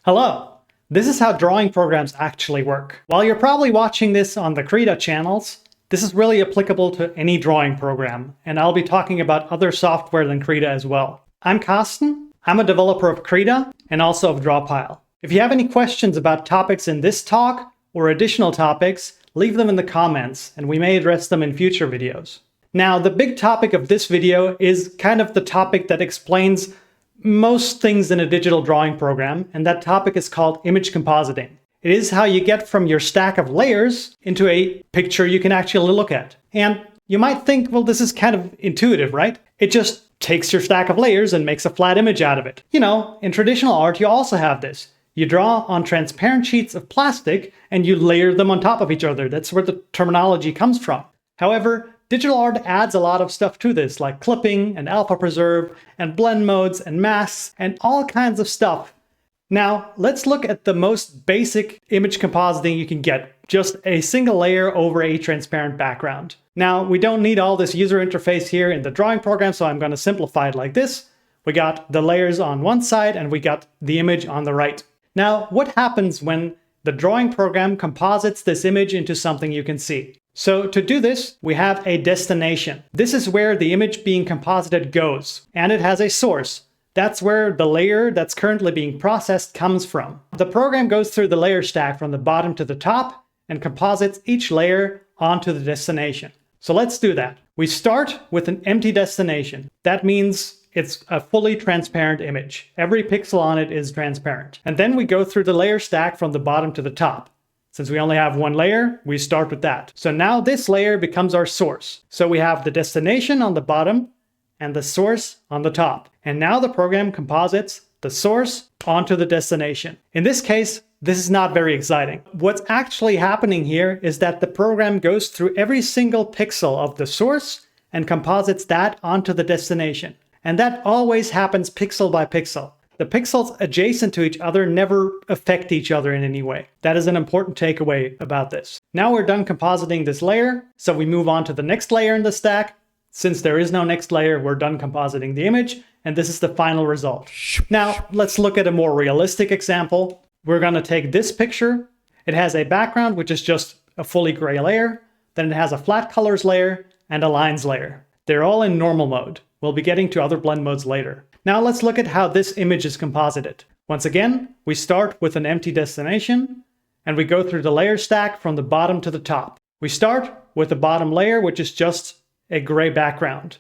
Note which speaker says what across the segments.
Speaker 1: Hello! This is how drawing programs actually work. While you're probably watching this on the Krita channels, this is really applicable to any drawing program, and I'll be talking about other software than Krita as well. I'm Carsten, I'm a developer of Krita and also of Drawpile. If you have any questions about topics in this talk or additional topics, leave them in the comments and we may address them in future videos. Now, the big topic of this video is kind of the topic that explains most things in a digital drawing program, and that topic is called image compositing. It is how you get from your stack of layers into a picture you can actually look at. And you might think, well, this is kind of intuitive, right? It just takes your stack of layers and makes a flat image out of it. You know, in traditional art, you also have this. You draw on transparent sheets of plastic and you layer them on top of each other. That's where the terminology comes from. However, digital art adds a lot of stuff to this, like clipping and alpha preserve and blend modes and masks and all kinds of stuff. Now, let's look at the most basic image compositing you can get. Just a single layer over a transparent background. Now, we don't need all this user interface here in the drawing program, so I'm going to simplify it like this. We got the layers on one side and we got the image on the right. Now, what happens when the drawing program composites this image into something you can see? So to do this, we have a destination. This is where the image being composited goes, and it has a source. That's where the layer that's currently being processed comes from. The program goes through the layer stack from the bottom to the top and composites each layer onto the destination. So let's do that. We start with an empty destination. That means it's a fully transparent image. Every pixel on it is transparent. And then we go through the layer stack from the bottom to the top. Since we only have one layer, we start with that. So now this layer becomes our source. So we have the destination on the bottom and the source on the top. And now the program composites the source onto the destination. In this case, this is not very exciting. What's actually happening here is that the program goes through every single pixel of the source and composites that onto the destination. And that always happens pixel by pixel. The pixels adjacent to each other never affect each other in any way. That is an important takeaway about this. Now we're done compositing this layer, so we move on to the next layer in the stack. Since there is no next layer, we're done compositing the image, and this is the final result. Now, let's look at a more realistic example. We're going to take this picture. It has a background, which is just a fully gray layer. Then it has a flat colors layer and a lines layer. They're all in normal mode. We'll be getting to other blend modes later. Now let's look at how this image is composited. Once again, we start with an empty destination and we go through the layer stack from the bottom to the top. We start with the bottom layer, which is just a gray background,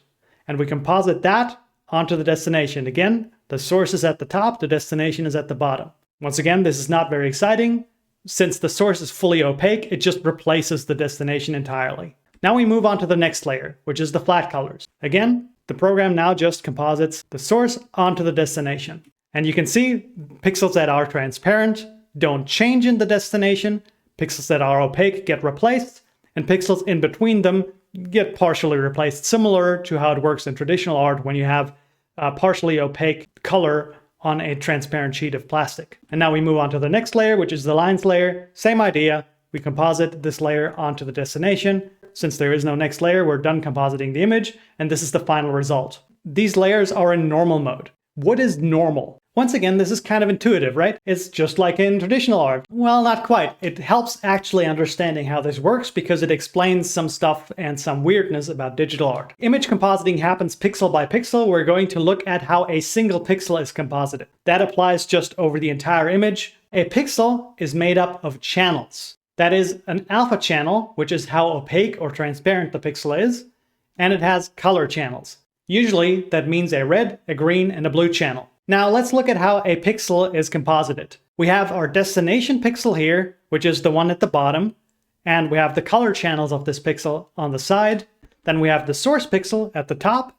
Speaker 1: and we composite that onto the destination. Again, the source is at the top, the destination is at the bottom. Once again, this is not very exciting. Since the source is fully opaque, it just replaces the destination entirely. Now we move on to the next layer, which is the flat colors. Again, the program now just composites the source onto the destination. And you can see pixels that are transparent don't change in the destination, pixels that are opaque get replaced, and pixels in between them get partially replaced, similar to how it works in traditional art when you have a partially opaque color on a transparent sheet of plastic. And now we move on to the next layer, which is the lines layer. Same idea. We composite this layer onto the destination. Since there is no next layer, we're done compositing the image, and this is the final result. These layers are in normal mode. What is normal? Once again, this is kind of intuitive, right? It's just like in traditional art. Well, not quite. It helps actually understanding how this works because it explains some stuff and some weirdness about digital art. Image compositing happens pixel by pixel. We're going to look at how a single pixel is composited. That applies just over the entire image. A pixel is made up of channels. That is an alpha channel, which is how opaque or transparent the pixel is, and it has color channels. Usually that means a red, a green, and a blue channel. Now let's look at how a pixel is composited. We have our destination pixel here, which is the one at the bottom, and we have the color channels of this pixel on the side. Then we have the source pixel at the top,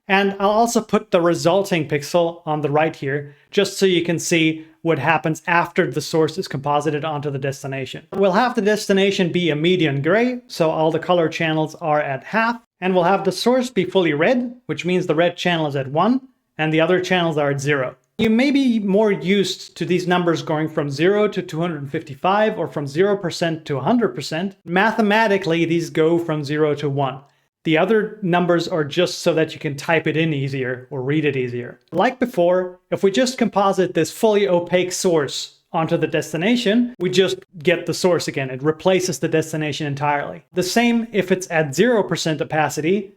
Speaker 1: and I'll also put the resulting pixel on the right here, just so you can see what happens after the source is composited onto the destination. We'll have the destination be a median gray, so all the color channels are at half, and we'll have the source be fully red, which means the red channel is at 1, and the other channels are at 0. You may be more used to these numbers going from 0 to 255 or from 0% to 100%. Mathematically, these go from 0 to 1. The other numbers are just so that you can type it in easier or read it easier. Like before, if we just composite this fully opaque source onto the destination, we just get the source again. It replaces the destination entirely. The same if it's at 0% opacity,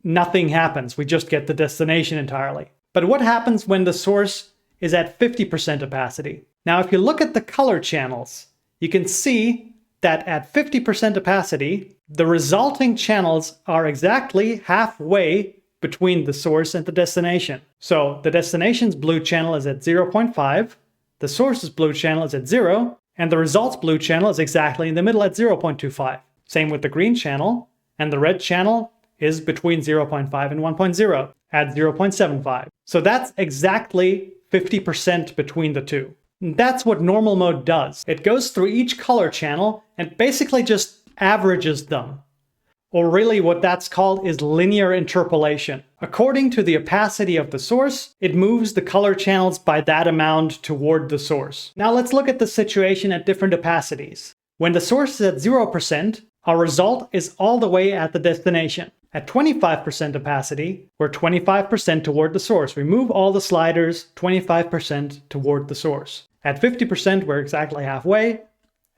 Speaker 1: nothing happens. We just get the destination entirely. But what happens when the source is at 50% opacity? Now, if you look at the color channels, you can see that at 50% opacity, the resulting channels are exactly halfway between the source and the destination. So the destination's blue channel is at 0.5, the source's blue channel is at 0, and the results blue channel is exactly in the middle at 0.25. Same with the green channel, and the red channel is between 0.5 and 1.0 at 0.75. So that's exactly 50% between the two. That's what normal mode does. It goes through each color channel and basically just averages them. Or really what that's called is linear interpolation. According to the opacity of the source, it moves the color channels by that amount toward the source. Now let's look at the situation at different opacities. When the source is at 0%, our result is all the way at the destination. At 25% opacity, we're 25% toward the source. We move all the sliders 25% toward the source. At 50%, we're exactly halfway.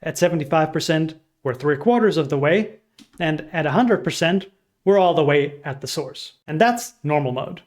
Speaker 1: At 75%, we're 3/4 of the way. And at 100%, we're all the way at the source. And that's normal mode.